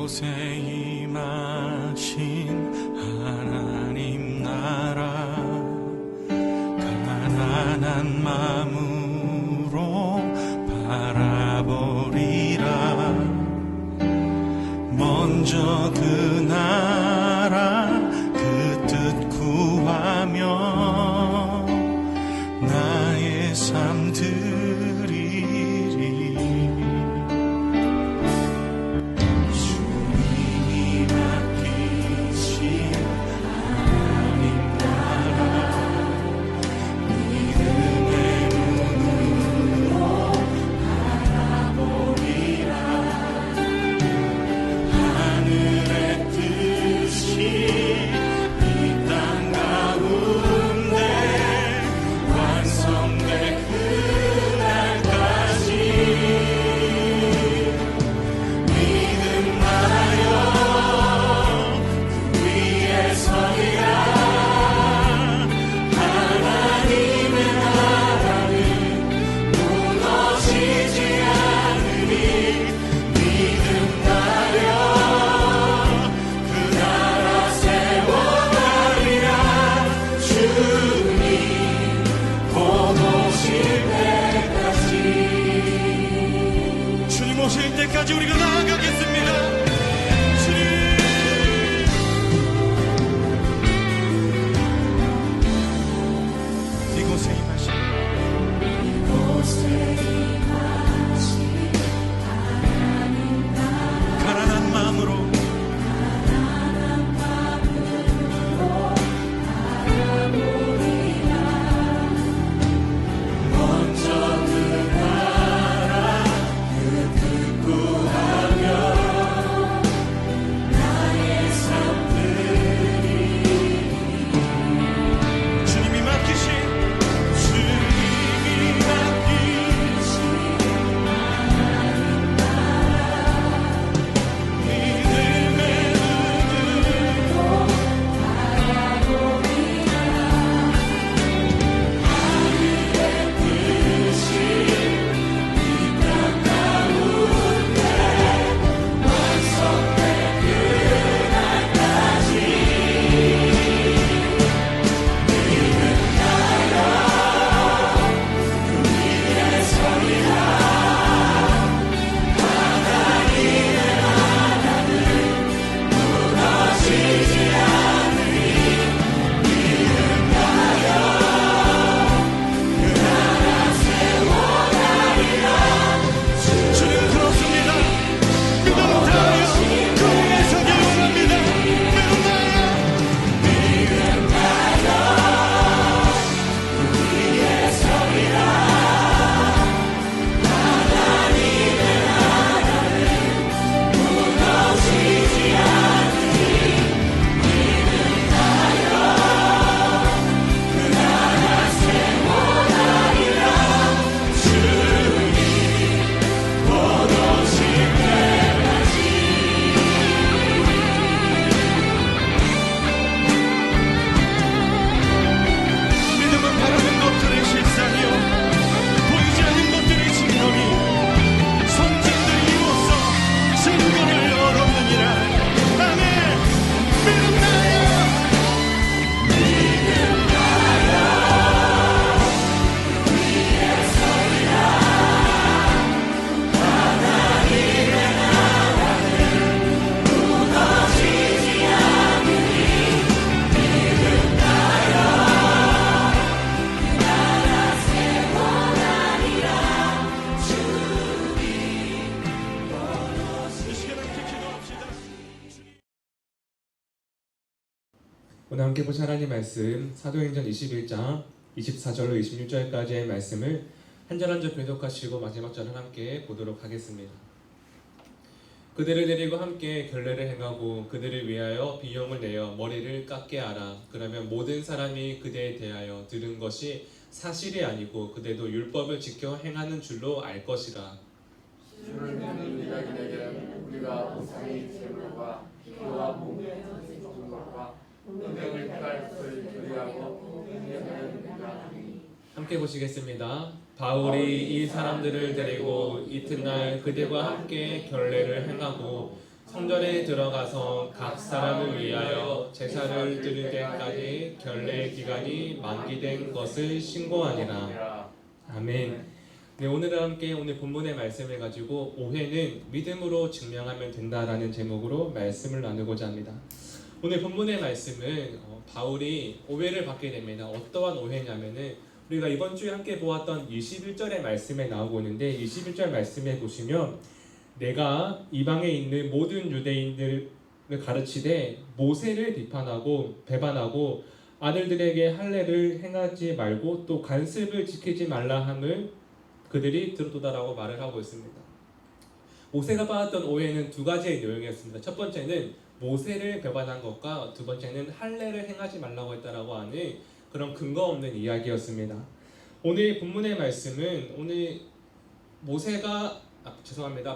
이곳에 임하신 하나님 나라 가난한 마음으로 바라보리라. 먼저 그 나라 그 뜻 구하며 나의 삶 드리리. 주님이 맡기신 하나님 나라 믿음의 눈으로 바라보리라. 하늘의 뜻이 오실 때까지 우리가 나아가겠습니다. 이곳에 임하신 하나님 나라 가난한 마음으로 바라보리라. 먼저 그 나라 그 뜻 구하며 나의 삶 드리리. 주님이 맡기신 하나님 나라 믿음의 눈으로 바라보리라. 하늘의 뜻이 이 땅 가운데 완성될 그날까지 믿음하여 그 위에 서리라. 하나님의 나라는 무너지지 않으리. 믿음하여 그 나라 세워가리라. 주님 그렇습니다. 믿음하여 그 위에 서기 원합니다. 믿음하여 그 위에 서리라. 하나님의 나라는 무너지지 않으리. 믿음하여 그 나라 세워가리라. 주님 곧 오실 때까지. 믿음은 바라는 것들의 실상이요 보이지 않는 것들의 증거니 선진들이 이로써 증거를 얻었느니라. 아멘. 믿음나여 위에 서리라. 하나님의 나라는 무너지지 않으리. 믿음나여 그 나라 세워가리라. 주님 곧 오실 이 시간 함께 기도합시다. 오늘 함께 보신 하나님 말씀 사도행전 21장 24절로 26절까지의 말씀을 한 절 한 절 교독하시고 마지막 절을 함께 보도록 하겠습니다. 그들을 데리고 함께 결례를 행하고 그들을 위하여 비용을 내어 머리를 깎게 하라. 그러면 모든 사람이 그대에 대하여 들은 것이 사실이 아니고 그대도 율법을 지켜 행하는 줄로 알 것이라. 주를 믿는 이야기에게 우리가 우상의 제물과 피와 몸의 전승 것과 운명을 행할 것을 결의하고 행하는 우리가 함께 보시겠습니다. 바울이 이 사람들을 데리고 이튿날 그들과 함께 결례를 행하고 성전에 들어가서 각 사람을 위하여 제사를 드릴 때까지 결례 기간이 만기된 것을 신고하니라. 아멘. 네, 오늘은 함께 오늘 본문의 말씀을 가지고 오해는 믿음으로 증명하면 된다라는 제목으로 말씀을 나누고자 합니다. 오늘 본문의 말씀은 바울이 오해를 받게 됩니다. 어떠한 오해냐면은 우리가 이번 주에 함께 보았던 21절의 말씀에 나오고 있는데 21절 말씀에 보시면 내가 이방에 있는 모든 유대인들을 가르치되 모세를 비판하고 배반하고 아들들에게 할례를 행하지 말고 또 관습을 지키지 말라 함을 그들이 들었도다라고 말을 하고 있습니다. 모세가 받았던 오해는 두 가지의 내용이었습니다. 첫 번째는 모세를 배반한 것과 두 번째는 할례를 행하지 말라고 했다라고 하는 그런 근거 없는 이야기였습니다. 오늘 본문의 말씀은 오늘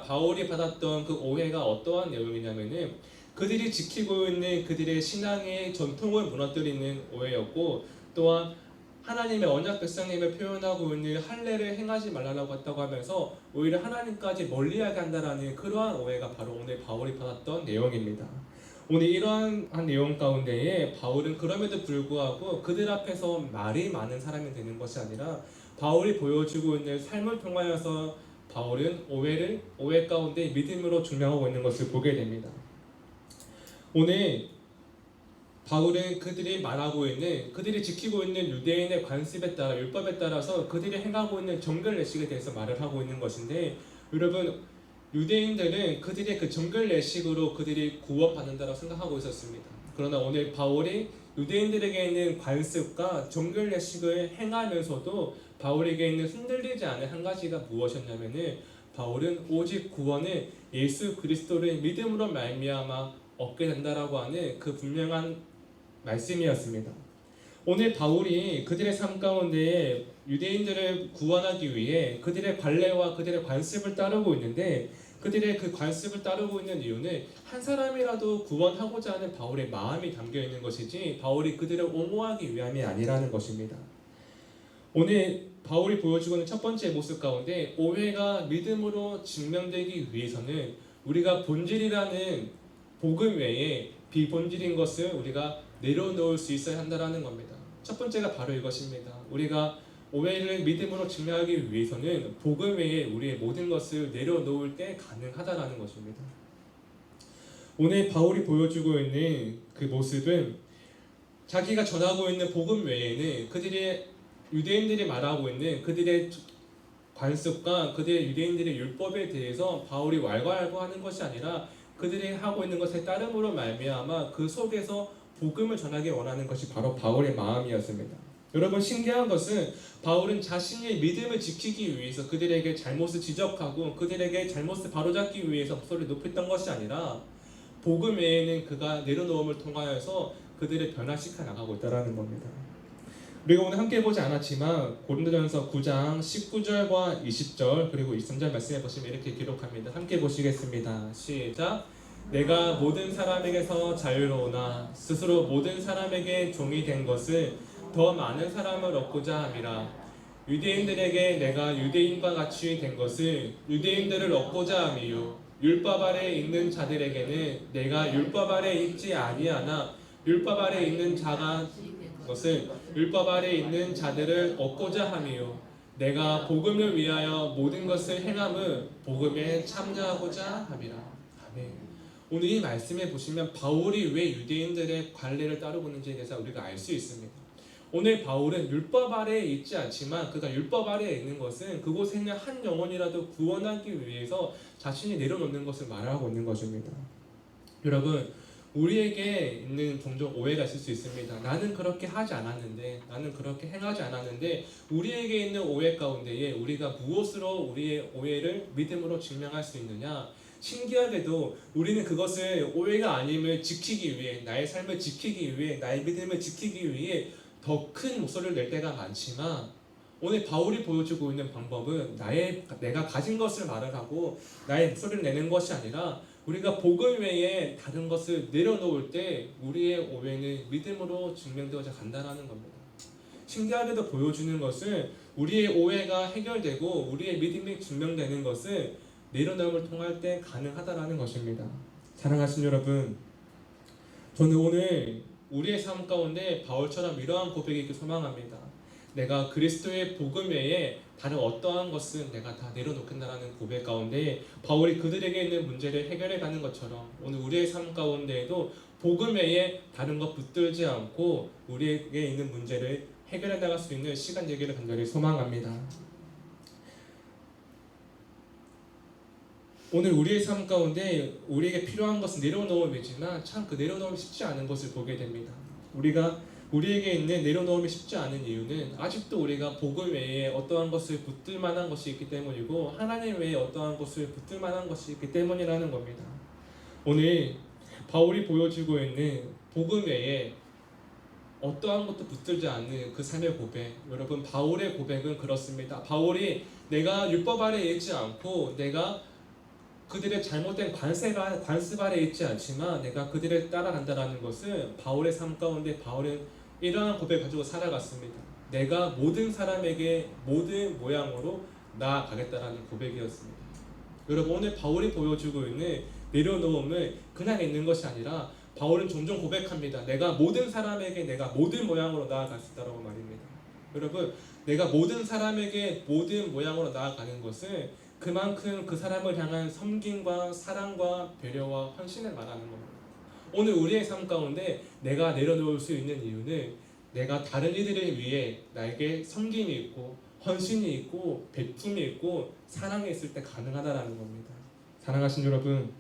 바울이 받았던 그 오해가 어떠한 내용이냐면은 그들이 지키고 있는 그들의 신앙의 전통을 무너뜨리는 오해였고 또한 하나님의 언약 백성임을 표현하고 있는 할례를 행하지 말라고 했다고 하면서 오히려 하나님까지 멀리하게 한다라는 그러한 오해가 바로 오늘 바울이 받았던 내용입니다. 오늘 이러한 내용 가운데에 바울은 그럼에도 불구하고 그들 앞에서 말이 많은 사람이 되는 것이 아니라 바울이 보여주고 있는 삶을 통하여서 바울은 오해 가운데 믿음으로 증명하고 있는 것을 보게 됩니다. 오늘 바울은 그들이 말하고 있는 그들이 지키고 있는 유대인의 관습에 따라 율법에 따라서 그들이 행하고 있는 정결 예식에 대해서 말을 하고 있는 것인데 여러분 유대인들은 그들의 그 정결 예식으로 그들이 구원받는다고 생각하고 있었습니다. 그러나 오늘 바울이 유대인들에게 있는 관습과 정결 예식을 행하면서도 바울에게 있는 흔들리지 않은 한 가지가 무엇이었냐면은 바울은 오직 구원을 예수 그리스도를 믿음으로 말미암아 얻게 된다라고 하는 그 분명한 말씀이었습니다. 오늘 바울이 그들의 삶 가운데 유대인들을 구원하기 위해 그들의 관례와 그들의 관습을 따르고 있는데 그들의 그 관습을 따르고 있는 이유는 한 사람이라도 구원하고자 하는 바울의 마음이 담겨 있는 것이지 바울이 그들을 옹호하기 위함이 아니라는 것입니다. 오늘 바울이 보여주고 있는 첫 번째 모습 가운데 오해가 믿음으로 증명되기 위해서는 우리가 본질이라는 복음 외에 비본질인 것을 우리가 내려놓을 수 있어야 한다는 겁니다. 첫 번째가 바로 이것입니다. 우리가 오해를 믿음으로 증명하기 위해서는 복음 외에 우리의 모든 것을 내려놓을 때 가능하다라는 것입니다. 오늘 바울이 보여주고 있는 그 모습은 자기가 전하고 있는 복음 외에는 그들의 유대인들이 말하고 있는 그들의 관습과 그들의 유대인들의 율법에 대해서 바울이 왈가왈부하는 것이 아니라 그들이 하고 있는 것에 따름으로 말미암아 그 속에서 복음을 전하기 원하는 것이 바로 바울의 마음이었습니다. 여러분 신기한 것은 바울은 자신의 믿음을 지키기 위해서 그들에게 잘못을 지적하고 그들에게 잘못을 바로잡기 위해서 목소리를 높였던 것이 아니라 복음 외에는 그가 내려놓음을 통하여서 그들을 변화시켜 나가고 있다는 겁니다. 우리가 오늘 함께 보지 않았지만 고린도전서 9장 19절과 20절 그리고 23절 말씀해 보시면 이렇게 기록합니다. 함께 보시겠습니다. 시작. 내가 모든 사람에게서 자유로우나 스스로 모든 사람에게 종이 된 것을 더 많은 사람을 얻고자 함이라. 유대인들에게 내가 유대인과 같이 된 것을 유대인들을 얻고자 함이요 율법 아래 있는 자들에게는 내가 율법 아래 있지 아니하나 율법 아래 있는 자가 것을 율법 아래 있는 자들을 얻고자 함이요 내가 복음을 위하여 모든 것을 행함은 복음에 참여하고자 함이라. 아멘. 오늘 이 말씀에 보시면 바울이 왜 유대인들의 관례를 따르고 있는지에 대해서 우리가 알 수 있습니다. 오늘 바울은 율법 아래에 있지 않지만 그가 율법 아래에 있는 것은 그곳에 있는 한 영혼이라도 구원하기 위해서 자신이 내려놓는 것을 말하고 있는 것입니다. 여러분 우리에게 있는 종종 오해가 있을 수 있습니다. 나는 그렇게 하지 않았는데 나는 그렇게 행하지 않았는데 우리에게 있는 오해 가운데에 우리가 무엇으로 우리의 오해를 믿음으로 증명할 수 있느냐. 신기하게도 우리는 그것을 오해가 아님을 지키기 위해 나의 삶을 지키기 위해 나의 믿음을 지키기 위해 더 큰 목소리를 낼 때가 많지만 오늘 바울이 보여주고 있는 방법은 내가 가진 것을 말을 하고 나의 목소리를 내는 것이 아니라 우리가 복음 외에 다른 것을 내려놓을 때 우리의 오해는 믿음으로 증명되어져 간다는 겁니다. 신기하게도 보여주는 것은 우리의 오해가 해결되고 우리의 믿음이 증명되는 것을 내려놓음을 통할 때 가능하다는 것입니다. 사랑하신 여러분, 저는 오늘 우리의 삶 가운데 바울처럼 이러한 고백이 있길 소망합니다. 내가 그리스도의 복음 외에 다른 어떠한 것은 내가 다 내려놓겠다라는 고백 가운데 바울이 그들에게 있는 문제를 해결해 가는 것처럼 오늘 우리의 삶 가운데에도 복음 외에 다른 것 붙들지 않고 우리에게 있는 문제를 해결해 나갈 수 있는 시간 되기를 간절히 소망합니다. 오늘 우리의 삶 가운데 우리에게 필요한 것은 내려놓음이지만 참 그 내려놓음이 쉽지 않은 것을 보게 됩니다. 우리에게 있는 내려놓음이 쉽지 않은 이유는 아직도 우리가 복음 외에 어떠한 것을 붙들 만한 것이 있기 때문이고 하나님 외에 어떠한 것을 붙들 만한 것이 있기 때문이라는 겁니다. 오늘 바울이 보여주고 있는 복음 외에 어떠한 것도 붙들지 않는 그 삶의 고백, 여러분 바울의 고백은 그렇습니다. 바울이 내가 율법 아래에 있지 않고 내가 그들의 잘못된 관습 아래에 있지 않지만 내가 그들을 따라간다라는 것은 바울의 삶 가운데 바울은 이러한 고백을 가지고 살아갔습니다. 내가 모든 사람에게 모든 모양으로 나아가겠다라는 고백이었습니다. 여러분 오늘 바울이 보여주고 있는 내려놓음을 그냥 있는 것이 아니라 바울은 종종 고백합니다. 내가 모든 사람에게 내가 모든 모양으로 나아갈 수 있다고 말입니다. 여러분 내가 모든 사람에게 모든 모양으로 나아가는 것은 그만큼 그 사람을 향한 섬김과 사랑과 배려와 헌신을 말하는 겁니다. 오늘 우리의 삶 가운데 내가 내려놓을 수 있는 이유는 내가 다른 이들을 위해 나에게 섬김이 있고 헌신이 있고 베품이 있고 사랑이 있을 때 가능하다라는 겁니다. 사랑하신 여러분,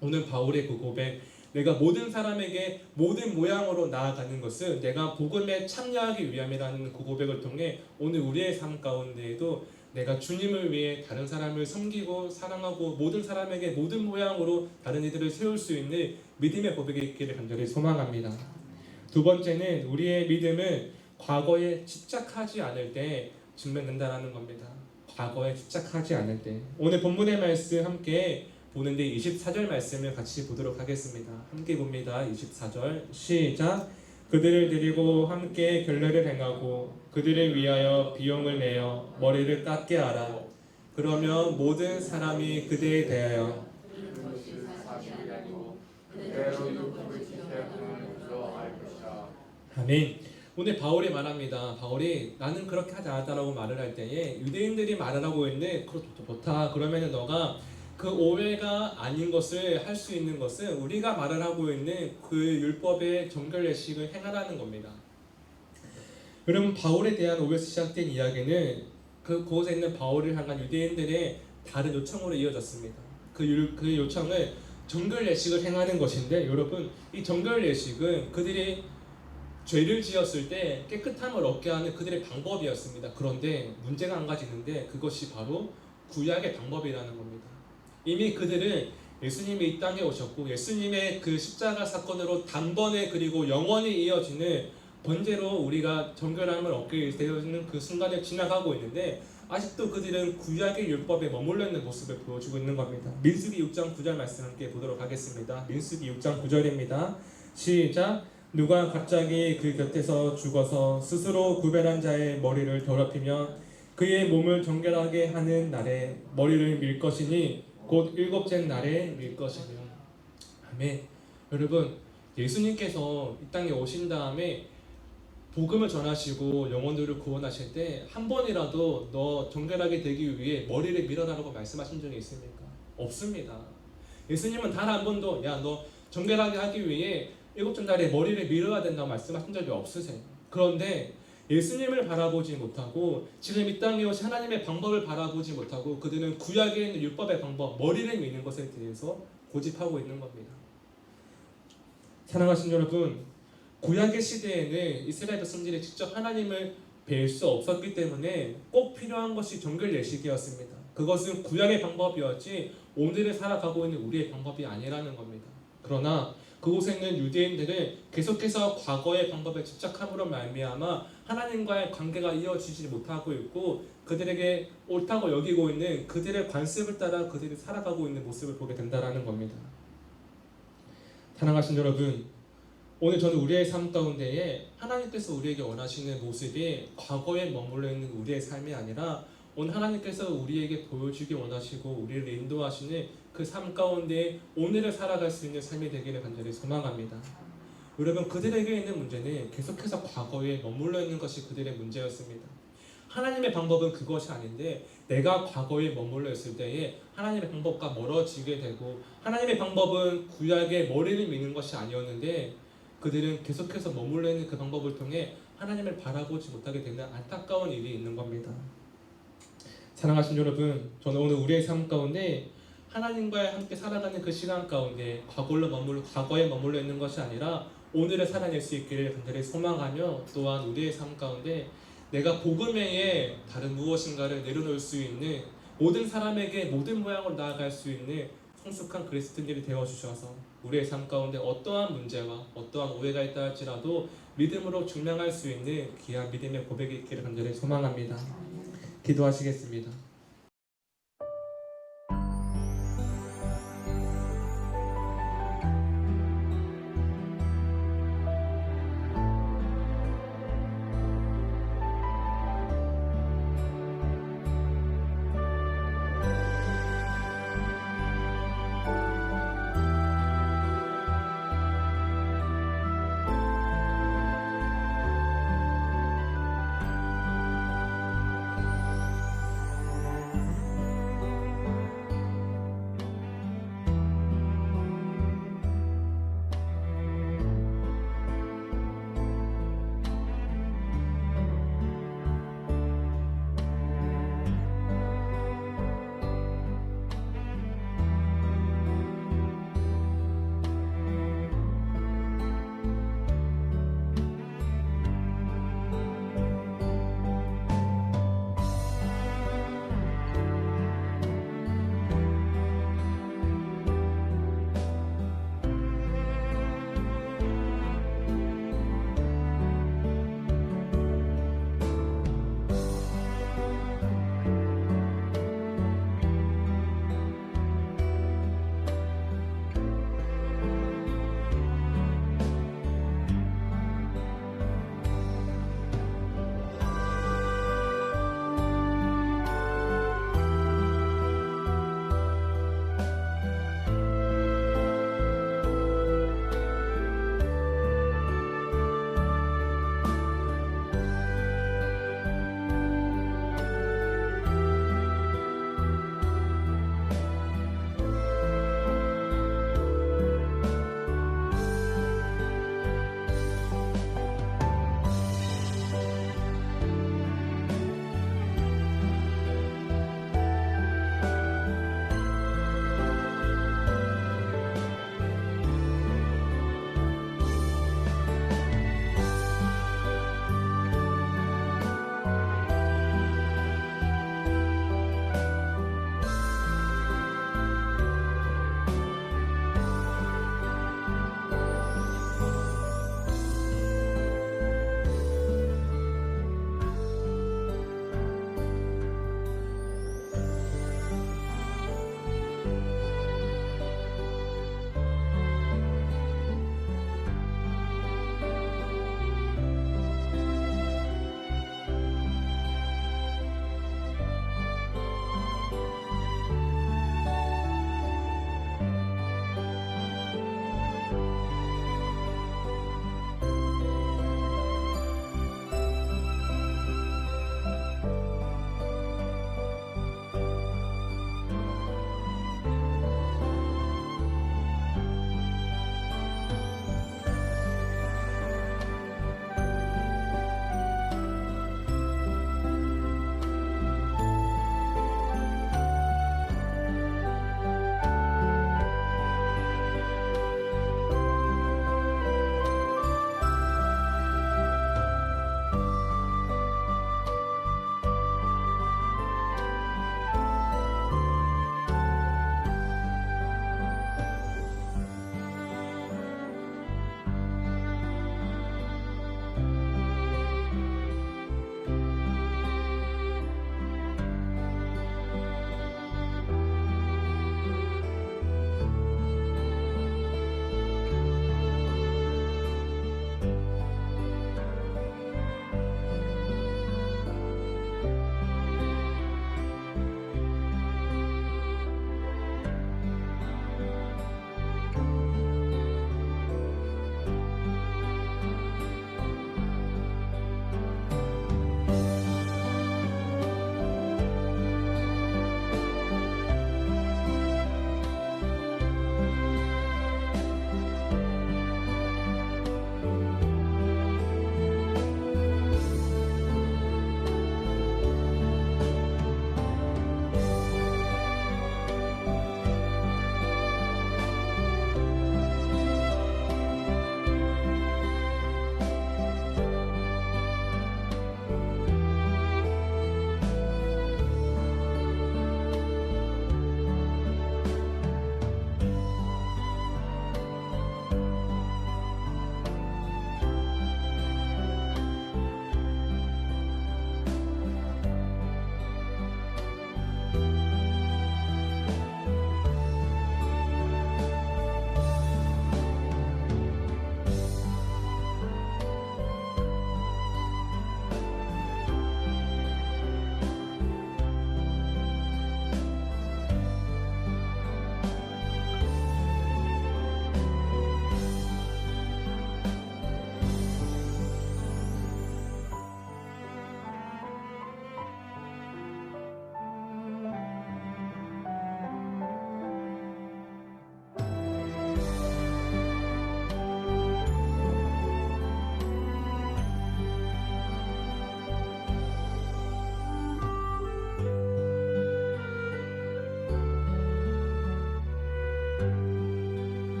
오늘 바울의 그 고백, 내가 모든 사람에게 모든 모양으로 나아가는 것은 내가 복음에 참여하기 위함이라는 그 고백을 통해 오늘 우리의 삶 가운데에도 내가 주님을 위해 다른 사람을 섬기고 사랑하고 모든 사람에게 모든 모양으로 다른 이들을 세울 수 있는 믿음의 고백이 있기를 간절히 소망합니다. 두 번째는 우리의 믿음은 과거에 집착하지 않을 때 증명된다는 겁니다. 과거에 집착하지 않을 때. 오늘 본문의 말씀 함께 보는데 24절 말씀을 같이 보도록 하겠습니다. 함께 봅니다. 24절 시작. 그들을 데리고 함께 결례를 행하고 그들을 위하여 비용을 내어 머리를 깎게 하라. 그러면 모든 사람이 그대에 대하여 그것이 사실이 아니고 그대로 율법을 지켜야 하는 줄로 알 것이다. 아멘. 오늘 바울이 말합니다. 바울이 나는 그렇게 하지 않았다라고 말을 할 때에 유대인들이 말하고 있는 그렇다 그러면은 너가 그 오해가 아닌 것을 할 수 있는 것은 우리가 말을 하고 있는 그 율법의 정결례식을 행하라는 겁니다. 여러분 바울에 대한 오해에서 시작된 이야기는 그곳에 있는 바울을 향한 유대인들의 다른 요청으로 이어졌습니다. 그 요청은 정결례식을 행하는 것인데 여러분 이 정결례식은 그들이 죄를 지었을 때 깨끗함을 얻게 하는 그들의 방법이었습니다. 그런데 문제가 한 가지 있는데 그것이 바로 구약의 방법이라는 겁니다. 이미 그들은 예수님이 이 땅에 오셨고 예수님의 그 십자가 사건으로 단번에 그리고 영원히 이어지는 번제로 우리가 정결함을 얻게 되어지는 그 순간을 지나가고 있는데 아직도 그들은 구약의 율법에 머물러 있는 모습을 보여주고 있는 겁니다. 민수기 6장 9절 말씀 함께 보도록 하겠습니다. 민수기 6장 9절입니다. 시작. 누가 갑자기 그 곁에서 죽어서 스스로 구별한 자의 머리를 더럽히며 그의 몸을 정결하게 하는 날에 머리를 밀 것이니 곧 일곱째 날에 밀 것이며. 아멘. 여러분 예수님께서 이 땅에 오신 다음에 복음을 전하시고 영혼들을 구원하실 때 한 번이라도 너 정결하게 되기 위해 머리를 밀어라라고 말씀하신 적이 있습니까? 없습니다. 예수님은 단 한 번도 야 너 정결하게 하기 위해 일곱째 날에 머리를 밀어야 된다고 말씀하신 적이 없으세요. 그런데 예수님을 바라보지 못하고 지금 이 땅에 오신 하나님의 방법을 바라보지 못하고 그들은 구약에 있는 율법의 방법, 머리를 미는 것에 대해서 고집하고 있는 겁니다. 사랑하신 여러분, 구약의 시대에는 이스라엘 백성들이 직접 하나님을 뵐 수 없었기 때문에 꼭 필요한 것이 정결예식이었습니다. 그것은 구약의 방법이었지 오늘을 살아가고 있는 우리의 방법이 아니라는 겁니다. 그러나 그곳에 있는 유대인들은 계속해서 과거의 방법에 집착함으로 말미암아 하나님과의 관계가 이어지지 못하고 있고 그들에게 옳다고 여기고 있는 그들의 관습을 따라 그들이 살아가고 있는 모습을 보게 된다는 겁니다. 사랑하신 여러분, 오늘 저는 우리의 삶 가운데에 하나님께서 우리에게 원하시는 모습이 과거에 머물러 있는 우리의 삶이 아니라 오늘 하나님께서 우리에게 보여주기 원하시고 우리를 인도하시는 그 삶 가운데 오늘을 살아갈 수 있는 삶이 되기를 간절히 소망합니다. 여러분, 그들에게 있는 문제는 계속해서 과거에 머물러 있는 것이 그들의 문제였습니다. 하나님의 방법은 그것이 아닌데 내가 과거에 머물러 있을 때에 하나님의 방법과 멀어지게 되고, 하나님의 방법은 구약의 머리를 미는 것이 아니었는데 그들은 계속해서 머물러 있는 그 방법을 통해 하나님을 바라보지 못하게 되는 안타까운 일이 있는 겁니다. 사랑하신 여러분, 저는 오늘 우리의 삶 가운데 하나님과 함께 살아가는 그 시간 가운데 과거에 머물러 있는 것이 아니라 오늘을 살아낼 수 있기를 간절히 소망하며, 또한 우리의 삶 가운데 내가 복음 외에 다른 무엇인가를 내려놓을 수 있는, 모든 사람에게 모든 모양으로 나아갈 수 있는 성숙한 그리스도인들이 되어주셔서 우리의 삶 가운데 어떠한 문제와 어떠한 오해가 있다 할지라도 믿음으로 증명할 수 있는 귀한 믿음의 고백이 있기를 간절히 소망합니다. 기도하시겠습니다.